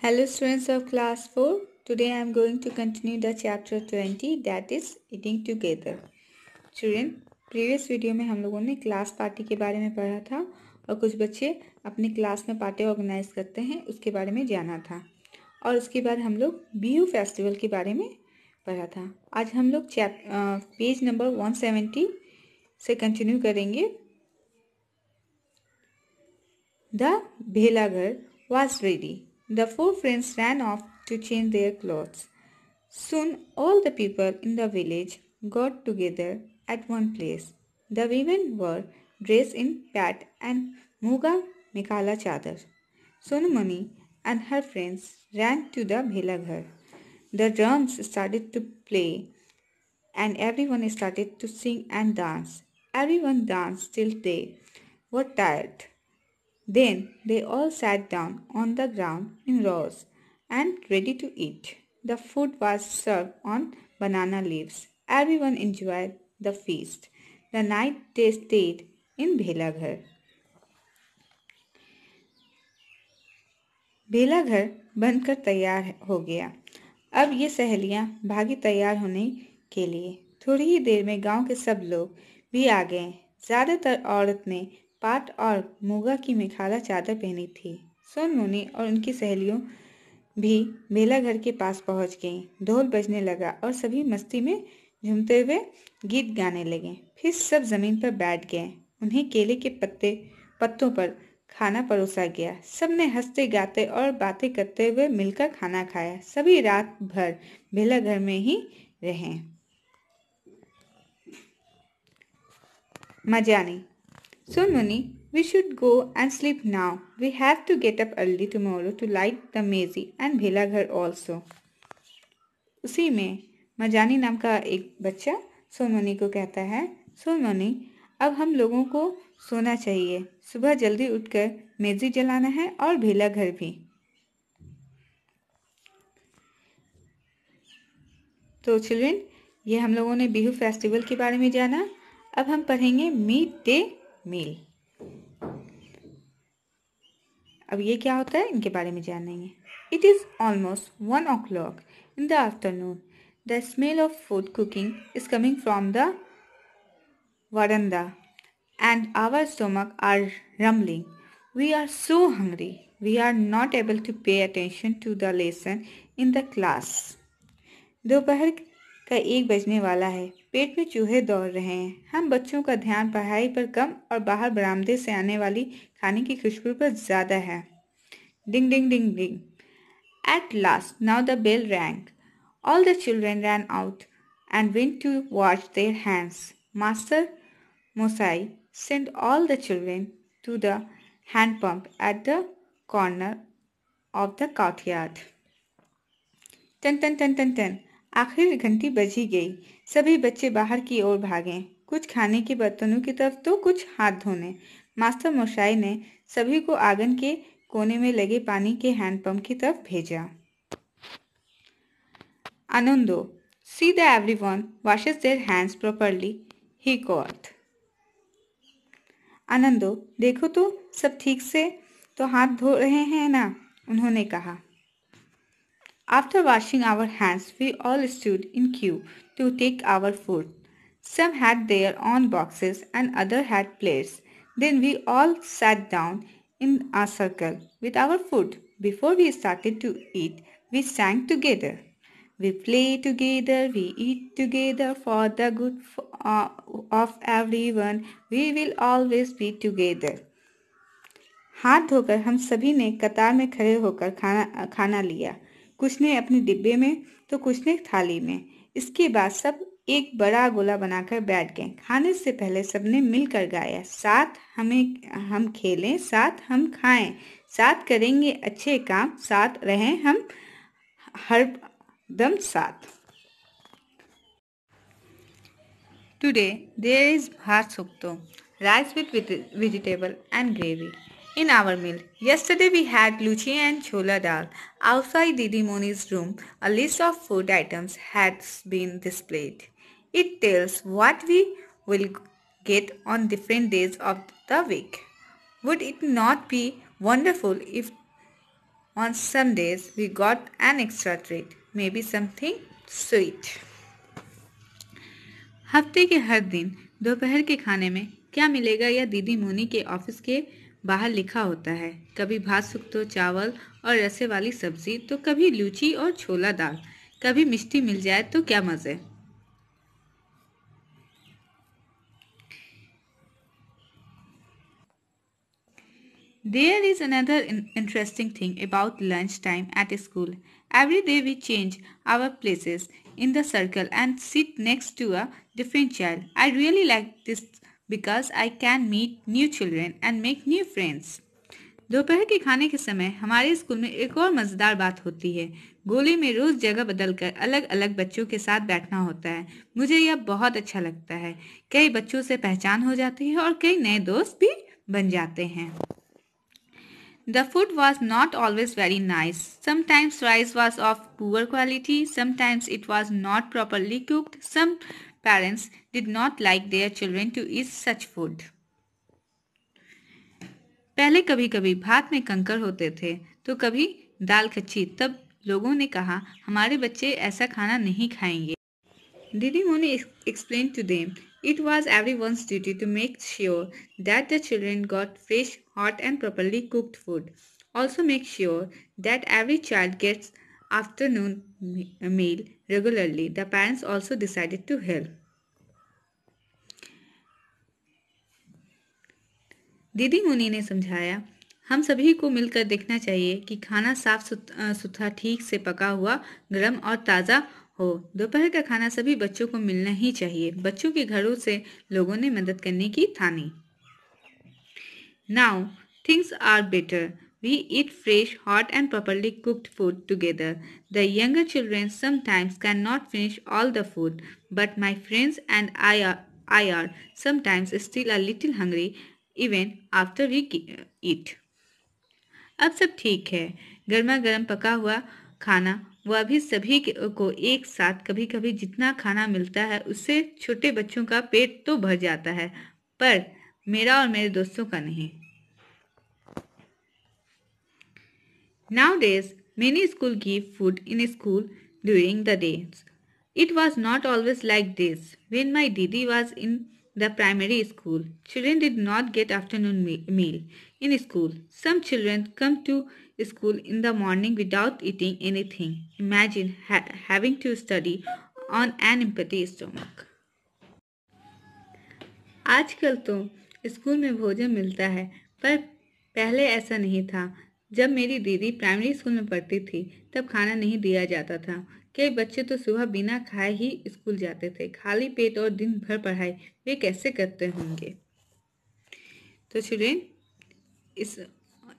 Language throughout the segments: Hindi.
Hello students of class 4. Today I am going to continue the chapter 20 that is eating together. Children, previous video में हम लोगों ने क्लास पार्टी के बारे में पढ़ा था और कुछ बच्चे अपनी क्लास में पार्टी ऑर्गेनाइज करते हैं उसके बारे में जाना था और उसके बाद हम लोग बिहू फेस्टिवल के बारे में पढ़ा था। आज हम लोग पेज नंबर 170 से कंटिन्यू करेंगे। The भेलाघर was ready. The four friends ran off to change their clothes. Soon all the people in the village got together at one place. The women were dressed in pat and muga mikala chadar. Sonamani and her friends ran to the bhelaghar. The drums started to play and everyone started to sing and dance. Everyone danced till they were tired. Then they all sat down on the ground in rows and ready to eat. The food was served on banana leaves. Everyone enjoyed the feast. The night they stayed in भेलाघर। भेलाघर बनकर तैयार हो गया। अब ये सहेलियां भागी तैयार होने के लिए। थोड़ी ही देर में गांव के सब लोग भी आ गए। ज्यादातर औरत ने पाट और मुगा की मेखाला चादर पहनी थी। सोनमुनी और उनकी सहेलियों भी भेलाघर के पास पहुंच गईं। ढोल बजने लगा और सभी मस्ती में झूमते हुए गीत गाने लगे। फिर सब जमीन पर बैठ गए। उन्हें केले के पत्तों पर खाना परोसा गया। सबने हंसते गाते और बातें करते हुए मिलकर खाना खाया। सभी रात भर भेलाघर में ही रहे। मजानी Sonmuni, we should go and sleep now. We have to get up early tomorrow to light the mezi and भेलाघर also. उसी में मजानी नाम का एक बच्चा सोनमनी को कहता है, सोनमनी, अब हम लोगों को सोना चाहिए। सुबह जल्दी उठकर मेजी जलाना है और भेलाघर भी। तो चिल्ड्रन, ये हम लोगों ने बिहू फेस्टिवल के बारे में जाना। अब हम पढ़ेंगे मिड डे मील। अब ये क्या होता है इनके बारे में जानेंगे। It is almost 1 o'clock in the afternoon. The smell of food cooking is coming from the veranda and our stomachs are rumbling. We are so hungry. We are not able to pay attention to the lesson in the class. दोपहर का 1 बजने वाला है। पेट में चूहे दौड़ रहे हैं। हम बच्चों का ध्यान पढ़ाई पर कम और बाहर बरामदे से आने वाली खाने की खुशबू पर ज्यादा है। डिंग डिंग डिंग डिंग। At last, now the bell rang. All the children ran out and went to wash their hands. Master Mosai sent all the children to the hand pump at the corner of the courtyard. टन टन टन टन टन। आखिर घंटी बजी गई। सभी बच्चे बाहर की ओर भागे, कुछ खाने के बर्तनों की तरफ तो कुछ हाथ धोने। मास्टर मोशाई ने सभी को आंगन के कोने में लगे पानी के हैंडपंप की तरफ भेजा। आनंदो, see that everyone washes their hands properly, he called. आनंदो, देखो तो सब ठीक से तो हाथ धो रहे हैं ना, उन्होंने कहा। After washing our hands, we all stood in queue to take our food. Some had their own boxes and others had plates. Then we all sat down in a circle with our food. Before we started to eat, we sang together. We play together, we eat together for the good of everyone. We will always be together. हाथ धोकर हम सभी ने कतार में खड़े होकर खाना लिया। कुछ ने अपने डिब्बे में तो कुछ ने थाली में। इसके बाद सब एक बड़ा गोला बनाकर बैठ गए। खाने से पहले सबने मिलकर गाया, साथ हम खेलें, साथ हम खाएं, साथ करेंगे अच्छे काम, साथ रहें हम हर दम साथ। Today there is bhat sukto, rice with vegetable and gravy. In our meal, yesterday we had luchi and chola dal. Outside Didi Moni's room, a list of food items has been displayed. It tells what we will get on different days of the week. Would it not be wonderful if On some days, we got an extra treat, maybe something sweet. हफ्ते के हर दिन दोपहर के खाने में क्या मिलेगा या दीदी मोनी के ऑफिस के बाहर लिखा होता है। कभी भात सुख्तो चावल और रसे वाली सब्जी, तो कभी लूची और छोला दाल, कभी मिष्टी मिल जाए तो क्या मज़े। There is another interesting thing about lunchtime at school. Every day we change our places in the circle and sit next to a different child. I really like this because I can meet new children and make new friends. दोपहर के खाने के समय हमारे स्कूल में एक और मज़ेदार बात होती है। गोले में रोज़ जगह बदलकर अलग अलग बच्चों के साथ बैठना होता है। मुझे यह बहुत अच्छा लगता है। कई बच्चों से पहचान हो जाती है और कई नए दोस्त भी बन जाते हैं। The food was not always very nice. Sometimes rice was of poor quality, sometimes it was not properly cooked. Some parents did not like their children to eat such food. पहले कभी कभी भात में कंकर होते थे तो कभी दाल कच्ची। तब लोगों ने कहा हमारे बच्चे ऐसा खाना नहीं खाएंगे। Didi Moni explained to them it was everyone's duty to make sure that the children got fresh, hot and properly cooked food. Also make sure that every child gets afternoon meal regularly. The parents also decided to help. दीदी मुनी ने समझाया हम सभी को मिलकर देखना चाहिए कि खाना साफ सुथरा ठीक से पका हुआ, गर्म और ताज़ा हो। दोपहर का खाना सभी बच्चों को मिलना ही चाहिए। बच्चों के घरों से लोगों ने मदद करने की ठानी। Now things are better. We eat fresh, hot and properly cooked food together. The younger children sometimes cannot finish all the food, but my friends and I are sometimes still a little hungry even after we eat. अब सब ठीक है। गर्मा गर्म पका हुआ खाना वह भी सभी को एक साथ कभी कभी जितना खाना मिलता है उससे छोटे बच्चों का पेट तो भर जाता है, पर मेरा और मेरे दोस्तों का नहीं। Nowadays, many schools give food in school during the day. It was not always like this. When my Didi was in the primary school, children did not get afternoon meal in school. Some children come to school in the morning without eating anything. Imagine having to study on an empty stomach. आजकल तो स्कूल में भोजन मिलता है, पर पहले ऐसा नहीं था। जब मेरी दीदी प्राइमरी स्कूल में पढ़ती थी तब खाना नहीं दिया जाता था। कई बच्चे तो सुबह बिना खाए ही स्कूल जाते थे। खाली पेट और दिन भर पढ़ाई वे कैसे करते होंगे। तो चिल्ड्रेन, इस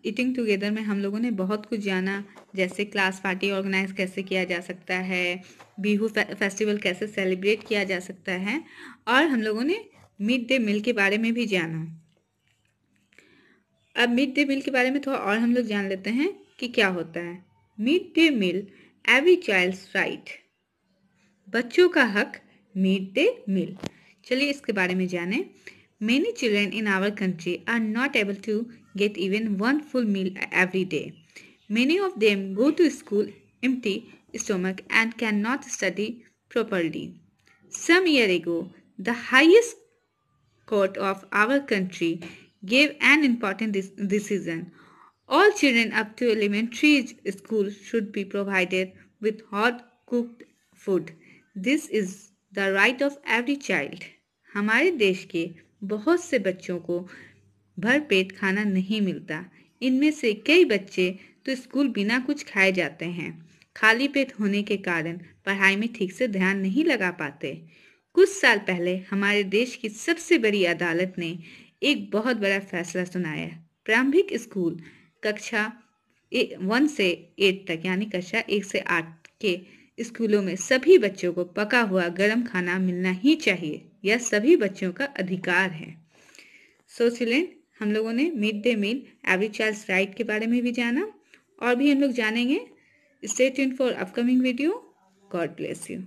ईटिंग टुगेदर में हम लोगों ने बहुत कुछ जाना, जैसे क्लास पार्टी ऑर्गेनाइज कैसे किया जा सकता है, बिहू फेस्टिवल कैसे सेलिब्रेट किया जा सकता है, और हम लोगों ने मिड डे मील के बारे में भी जाना। अब मिड डे मील के बारे में थोड़ा और हम लोग जान लेते हैं कि क्या होता है। Mid day meal, every child's right, बच्चों का हक, मिड डे मील। चलिए इसके बारे में जानें। Many children in our country are not able to get even one full meal every day. Many of them go to school empty stomach and cannot study properly. Some year ago, the highest court of our country gave an important decision. All children up to elementary school should be provided with hot cooked food. This is the right of every child. हमारे देश के बहुत से बच्चों को भरपेट खाना नहीं मिलता। इनमें से कई बच्चे तो स्कूल बिना कुछ खाए जाते हैं। खाली पेट होने के कारण पढ़ाई में ठीक से ध्यान नहीं लगा पाते। कुछ साल पहले हमारे देश की सबसे बड़ी अदालत ने एक बहुत बड़ा फैसला सुनाया। प्रारंभिक स्कूल कक्षा 1 से 8 तक, यानी कक्षा 1 से 8 के स्कूलों में सभी बच्चों को पका हुआ गर्म खाना मिलना ही चाहिए। यह सभी बच्चों का अधिकार है। सो चिल्ड्रेन, हम लोगों ने mid day meal, every child's right के बारे में भी जाना, और भी हम लोग जानेंगे। Stay tuned for upcoming video. God bless you.